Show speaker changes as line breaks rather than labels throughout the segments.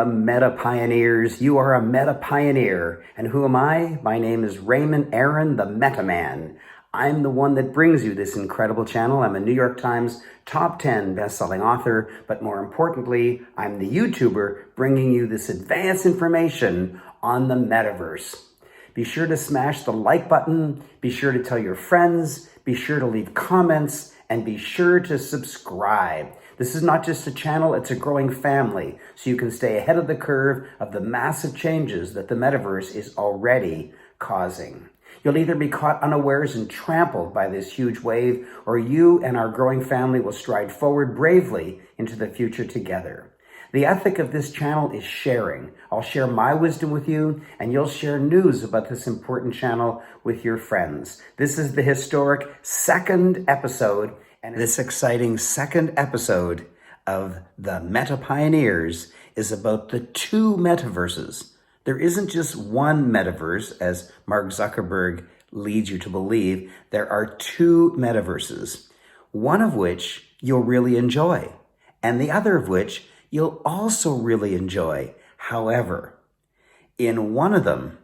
the Meta Pioneers. You are a Meta Pioneer. And who am I? My name is Raymond Aaron, the Meta Man. I'm the one that brings you this incredible channel. I'm a New York Times top 10 best-selling author, but more importantly, I'm the YouTuber bringing you this advanced information on the Metaverse. Be sure to smash the like button, be sure to tell your friends, be sure to leave comments, and be sure to subscribe. This is not just a channel, it's a growing family, so you can stay ahead of the curve of the massive changes that the Metaverse is already causing. You'll either be caught unawares and trampled by this huge wave, or you and our growing family will stride forward bravely into the future together. The ethic of this channel is sharing. I'll share my wisdom with you, and you'll share news about this important channel with your friends. This is the historic second episode, and this exciting second episode of the Meta Pioneers is about the two metaverses. There isn't just one metaverse, as Mark Zuckerberg leads you to believe. There are two metaverses, one of which you'll really enjoy, and the other of which you'll also really enjoy. However, in one of them,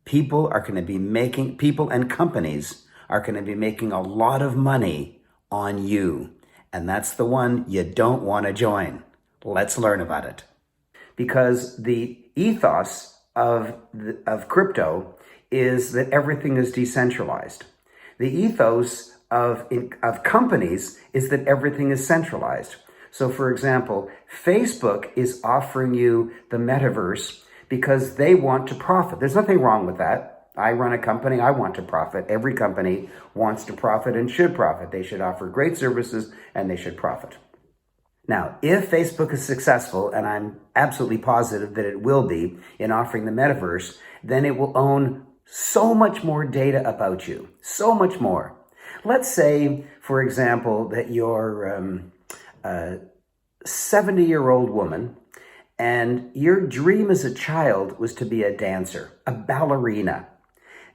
people and companies are going to be making a lot of money on you. And that's the one you don't want to join. Let's learn about it. Because the ethos of crypto is that everything is decentralized. The ethos of companies is that everything is centralized. So for example, Facebook is offering you the metaverse because they want to profit. There's nothing wrong with that. I run a company, I want to profit. Every company wants to profit and should profit. They should offer great services and they should profit. Now, if Facebook is successful, and I'm absolutely positive that it will be in offering the metaverse, then it will own so much more data about you, so much more. Let's say, for example, that you're a 70-year-old woman and your dream as a child was to be a dancer, a ballerina.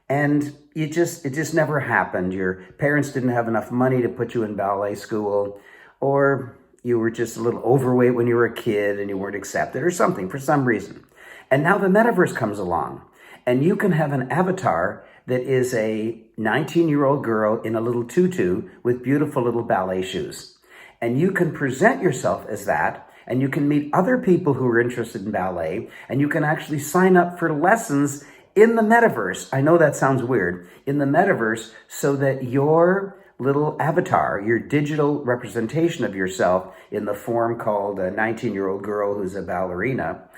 And it just never happened. Your parents didn't have enough money to put you in ballet school, or you were just a little overweight when you were a kid and you weren't accepted or something for some reason. And now the metaverse comes along and you can have an avatar that is a 19-year-old girl in a little tutu with beautiful little ballet shoes. And you can present yourself as that, and you can meet other people who are interested in ballet, and you can actually sign up for lessons in the metaverse. I know that sounds weird. In the metaverse, so that your little avatar, your digital representation of yourself in the form called a 19-year-old girl who's a ballerina,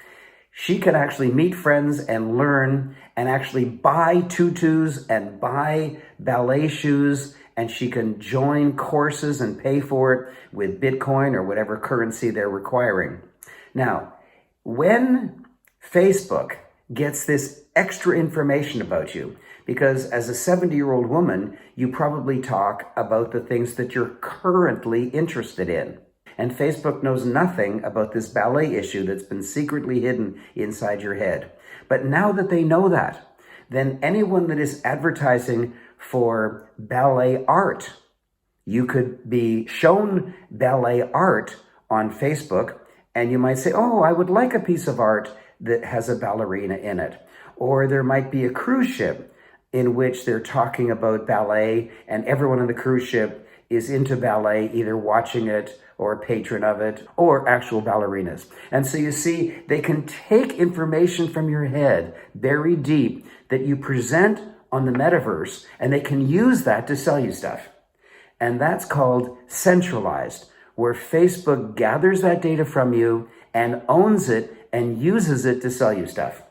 she can actually meet friends and learn and actually buy tutus and buy ballet shoes, and she can join courses and pay for it with Bitcoin or whatever currency they're requiring. Now, when Facebook gets this extra information about you, because as a 70-year-old woman, you probably talk about the things that you're currently interested in. And Facebook knows nothing about this ballet issue that's been secretly hidden inside your head. But now that they know that, then anyone that is advertising for ballet art, you could be shown ballet art on Facebook, and you might say, oh, I would like a piece of art that has a ballerina in it. Or there might be a cruise ship in which they're talking about ballet, and everyone on the cruise ship is into ballet, either watching it or a patron of it, or actual ballerinas. And so you see, they can take information from your head, very deep, that you present on the metaverse, and they can use that to sell you stuff. And that's called centralized, where Facebook gathers that data from you and owns it and uses it to sell you stuff.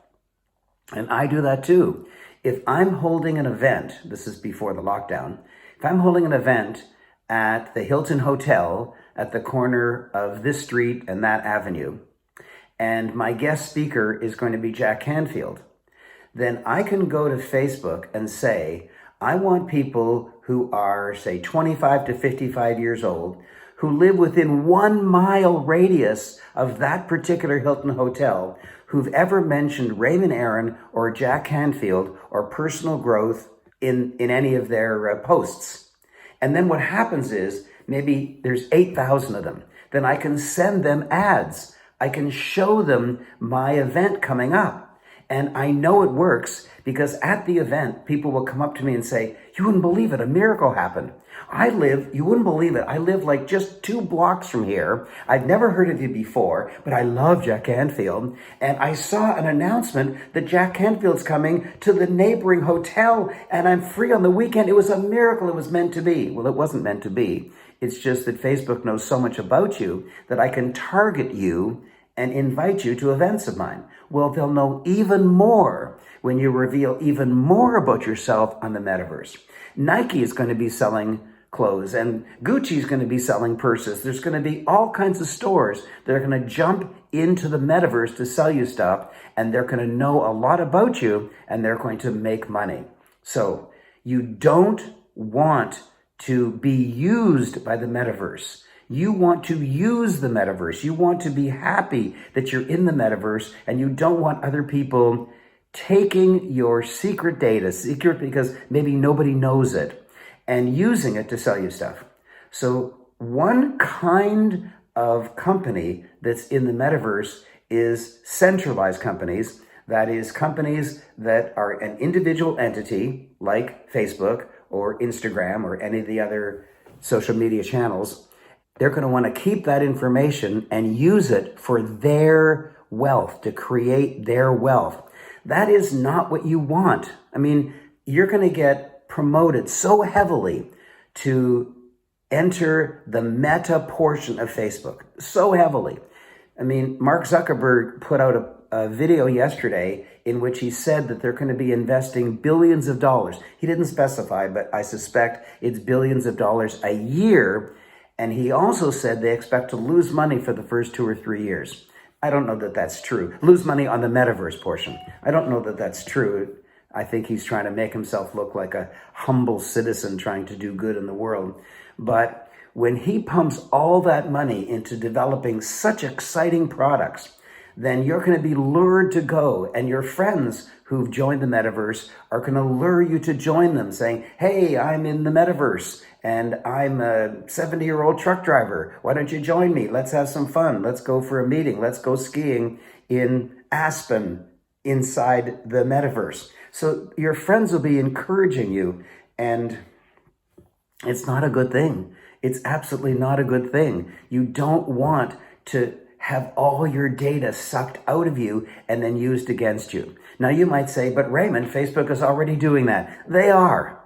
And I do that too. If I'm holding an event, this is before the lockdown, if I'm holding an event at the Hilton Hotel at the corner of this street and that avenue, and my guest speaker is going to be Jack Canfield, then I can go to Facebook and say, I want people who are, say, 25 to 55 years old, who live within 1 mile radius of that particular Hilton Hotel, who've ever mentioned Raymond Aaron or Jack Canfield or personal growth in any of their posts. And then what happens is, maybe there's 8,000 of them. Then I can send them ads I can show them my event coming up. And I know it works because at the event, people will come up to me and say, you wouldn't believe it, a miracle happened. You wouldn't believe it, I live like just 2 blocks from here. I've never heard of you before, but I love Jack Canfield. And I saw an announcement that Jack Canfield's coming to the neighboring hotel and I'm free on the weekend. It was a miracle, it was meant to be. Well, it wasn't meant to be. It's just that Facebook knows so much about you that I can target you and invite you to events of mine. Well, they'll know even more when you reveal even more about yourself on the metaverse. Nike is going to be selling clothes and Gucci is going to be selling purses. There's going to be all kinds of stores that are going to jump into the metaverse to sell you stuff, and they're going to know a lot about you and they're going to make money. So you don't want to be used by the metaverse. You want to use the metaverse. You want to be happy that you're in the metaverse, and you don't want other people taking your secret data, secret because maybe nobody knows it, and using it to sell you stuff. So one kind of company that's in the metaverse is centralized companies. That is companies that are an individual entity like Facebook or Instagram or any of the other social media channels. They're going to want to keep that information and use it for their wealth, to create their wealth. That is not what you want. I mean, you're going to get promoted so heavily to enter the meta portion of Facebook, so heavily. I mean, Mark Zuckerberg put out a video yesterday in which he said that they're going to be investing billions of dollars. He didn't specify, but I suspect it's billions of dollars a year. And he also said they expect to lose money for the first 2 or 3 years. I don't know that that's true. Lose money on the metaverse portion. I don't know that that's true. I think he's trying to make himself look like a humble citizen trying to do good in the world. But when he pumps all that money into developing such exciting products, then you're going to be lured to go, and your friends who've joined the metaverse are going to lure you to join them, saying, hey, I'm in the metaverse and I'm a 70-year-old truck driver. Why don't you join me? Let's have some fun. Let's go for a meeting. Let's go skiing in Aspen inside the metaverse. So your friends will be encouraging you, and it's not a good thing. It's absolutely not a good thing. You don't want to have all your data sucked out of you and then used against you. Now you might say, but Raymond, Facebook is already doing that. They are.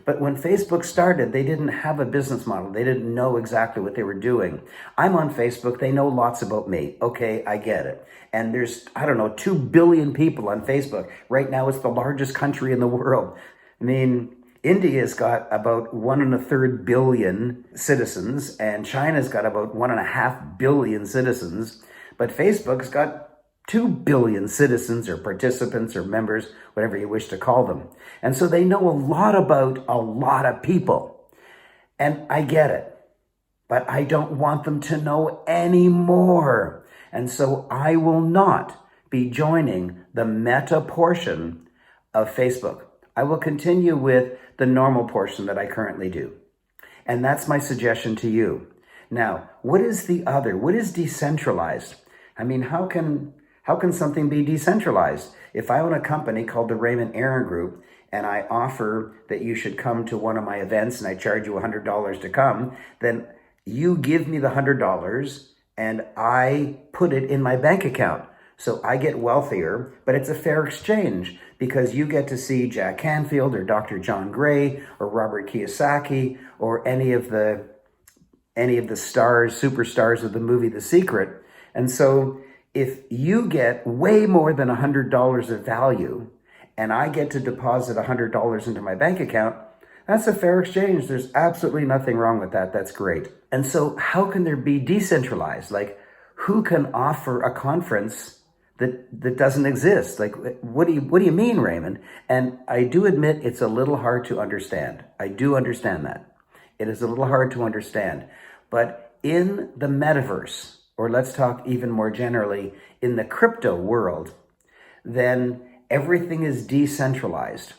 But when Facebook started, they didn't have a business model. They didn't know exactly what they were doing. I'm on Facebook. They know lots about me. Okay, I get it. And there's, 2 billion people on Facebook. Right now, it's the largest country in the world. I mean, India's got about 1.25 billion citizens, and China's got about 1.5 billion citizens, but Facebook's got 2 billion citizens or participants or members, whatever you wish to call them. And so they know a lot about a lot of people. And I get it, but I don't want them to know any more. And so I will not be joining the meta portion of Facebook. I will continue with the normal portion that I currently do. And that's my suggestion to you. Now, what is the other? What is decentralized? I mean, how can something be decentralized? If I own a company called the Raymond Aaron Group and I offer that you should come to one of my events and I charge you $100 to come, then you give me the $100 and I put it in my bank account. So I get wealthier, but it's a fair exchange because you get to see Jack Canfield or Dr. John Gray or Robert Kiyosaki or any of the superstars of the movie The Secret. And so if you get way more than $100 of value and I get to deposit $100 into my bank account, that's a fair exchange. There's absolutely nothing wrong with that. That's great. And so how can there be decentralized? Like, who can offer a conference that doesn't exist? Like, what do you mean, Raymond? And I do admit it's a little hard to understand. I do understand that. It is a little hard to understand. But in the metaverse, or let's talk even more generally, in the crypto world, then everything is decentralized.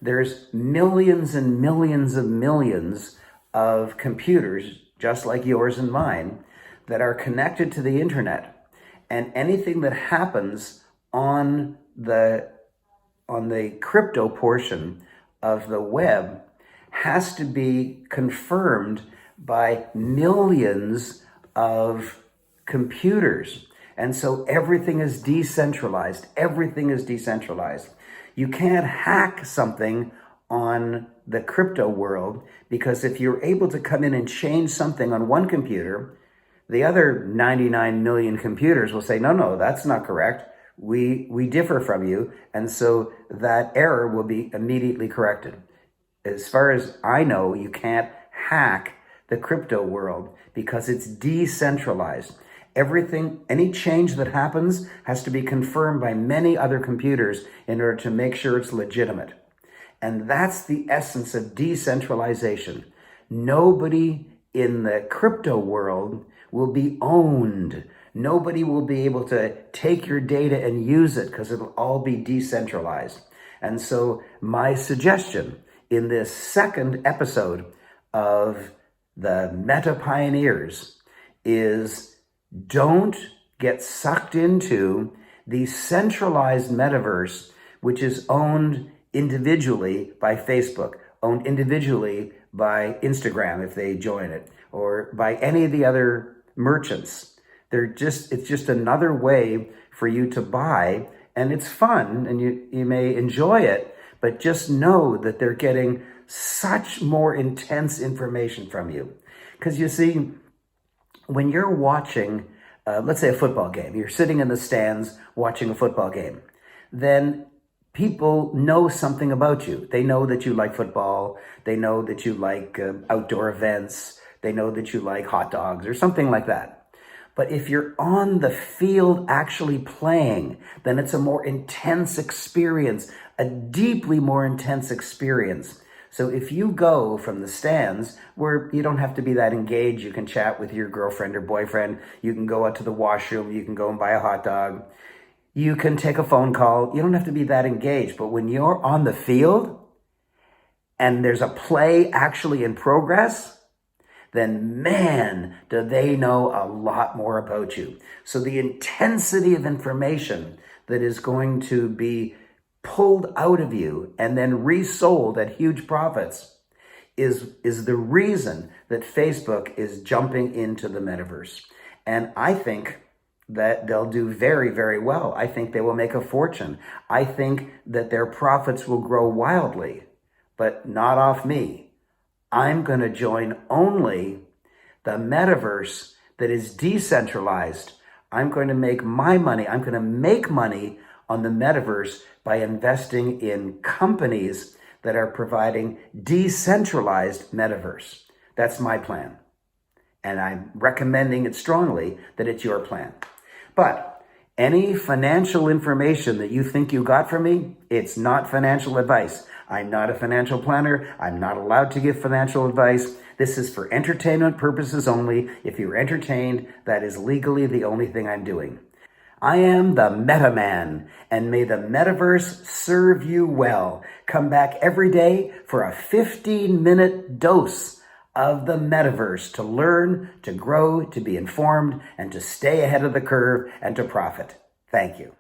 There's millions and millions of computers, just like yours and mine, that are connected to the internet, and anything that happens on the crypto portion of the web has to be confirmed by millions of computers. And so everything is decentralized. Everything is decentralized. You can't hack something on the crypto world, because if you're able to come in and change something on one computer, the other 99 million computers will say, no, that's not correct. We differ from you. And so that error will be immediately corrected. As far as I know, you can't hack the crypto world because it's decentralized. Everything, any change that happens has to be confirmed by many other computers in order to make sure it's legitimate. And that's the essence of decentralization. Nobody in the crypto world will be owned. Nobody will be able to take your data and use it because it'll all be decentralized. And so my suggestion in this second episode of the Meta Pioneers is don't get sucked into the centralized metaverse, which is owned individually by Facebook, owned individually by Instagram if they join it, or by any of the other merchants. It's just another way for you to buy, and it's fun, and you may enjoy it, but just know that they're getting such more intense information from you. Because you see, when you're watching, let's say a football game, you're sitting in the stands watching a football game, then people know something about you. They know that you like football. They know that you like outdoor events. They know that you like hot dogs or something like that. But if you're on the field actually playing, then it's a more intense experience, a deeply more intense experience. So if you go from the stands, where you don't have to be that engaged, you can chat with your girlfriend or boyfriend, you can go out to the washroom, you can go and buy a hot dog, you can take a phone call, you don't have to be that engaged. But when you're on the field and there's a play actually in progress, then man, do they know a lot more about you. So the intensity of information that is going to be pulled out of you and then resold at huge profits is the reason that Facebook is jumping into the metaverse. And I think that they'll do very, very well. I think they will make a fortune. I think that their profits will grow wildly, but not off me. I'm going to join only the metaverse that is decentralized. I'm going to make my money. I'm going to make money on the metaverse by investing in companies that are providing decentralized metaverse. That's my plan. And I'm recommending it strongly that it's your plan. But any financial information that you think you got from me, it's not financial advice. I'm not a financial planner. I'm not allowed to give financial advice. This is for entertainment purposes only. If you're entertained, that is legally the only thing I'm doing. I am the Meta Man, and may the metaverse serve you well. Come back every day for a 15-minute dose of the metaverse to learn, to grow, to be informed, and to stay ahead of the curve and to profit. Thank you.